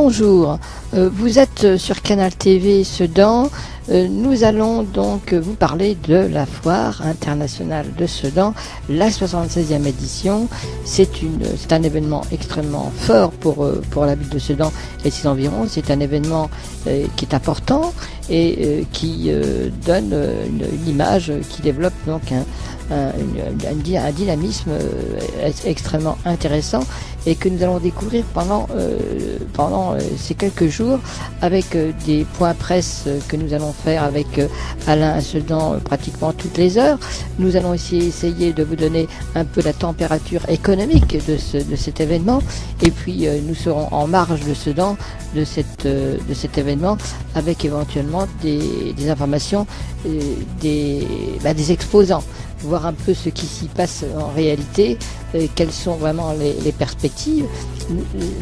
bonjour, vous êtes sur Canal TV Sedan. Nous allons donc vous parler de la foire internationale de Sedan, la 76e édition. C'est un événement extrêmement fort pour la ville de Sedan et ses environs. C'est un événement qui est important et qui donne une image, qui développe donc un dynamisme extrêmement intéressant et que nous allons découvrir pendant ces quelques jours avec des points presse que nous allons faire avec Alain à Sedan pratiquement toutes les heures. Nous allons aussi essayer de vous donner un peu la température économique de cet événement et puis nous serons en marge de Sedan de cet événement avec éventuellement des informations des exposants, voir un peu ce qui s'y passe en réalité, quelles sont vraiment les perspectives.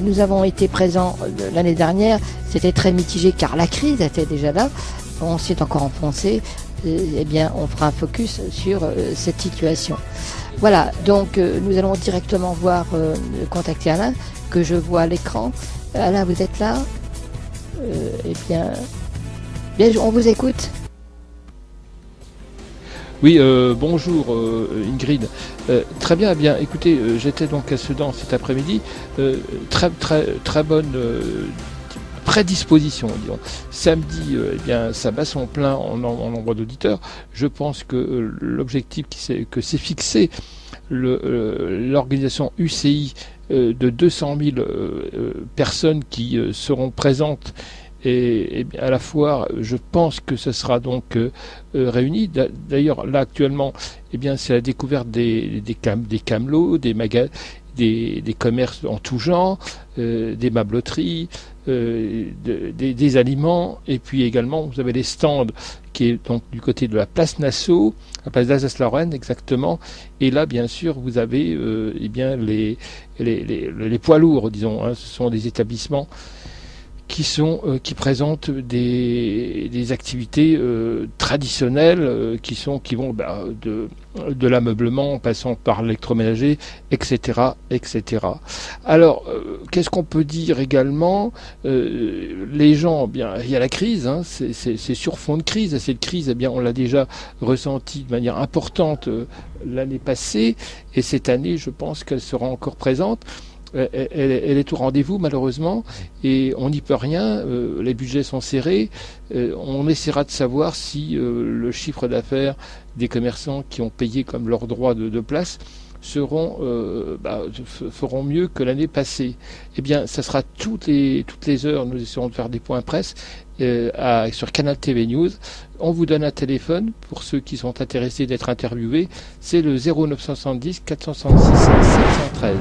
Nous avons été présents l'année dernière, c'était très mitigé car la crise était déjà là, on s'est encore enfoncé, eh bien on fera un focus sur cette situation. Voilà, donc nous allons directement contacter Alain, que je vois à l'écran. Alain, vous êtes là? Eh bien, on vous écoute. Oui, bonjour Ingrid. Très bien, écoutez, j'étais donc à Sedan cet après-midi. Très bonne prédisposition, disons. Samedi, ça bat son plein en nombre d'auditeurs. Je pense que l'objectif que s'est fixé l'organisation UCI de 200 000 personnes qui seront présentes et à la foire, je pense que ce sera donc réuni. D'ailleurs, là actuellement, c'est la découverte des camelots, des commerces en tout genre, des meubles-loteries, des aliments, et puis également vous avez les stands qui est donc du côté de la place Nassau, la place d'Alsace-Lorraine exactement, et là bien sûr vous avez les poids lourds, disons, hein, ce sont des établissements qui présentent des activités traditionnelles qui vont de l'ameublement en passant par l'électroménager, etc., etc. Alors, qu'est-ce qu'on peut dire également? Les gens, il y a la crise, hein, c'est sur fond de crise. Et cette crise, on l'a déjà ressentie de manière importante l'année passée, et cette année, je pense qu'elle sera encore présente. Elle est au rendez-vous malheureusement et on n'y peut rien, les budgets sont serrés, on essaiera de savoir si le chiffre d'affaires des commerçants qui ont payé comme leur droit de place feront mieux que l'année passée. Ça sera toutes les heures, nous essaierons de faire des points presse sur Canal TV News. On vous donne un téléphone pour ceux qui sont intéressés d'être interviewés, c'est le 0970 466 713.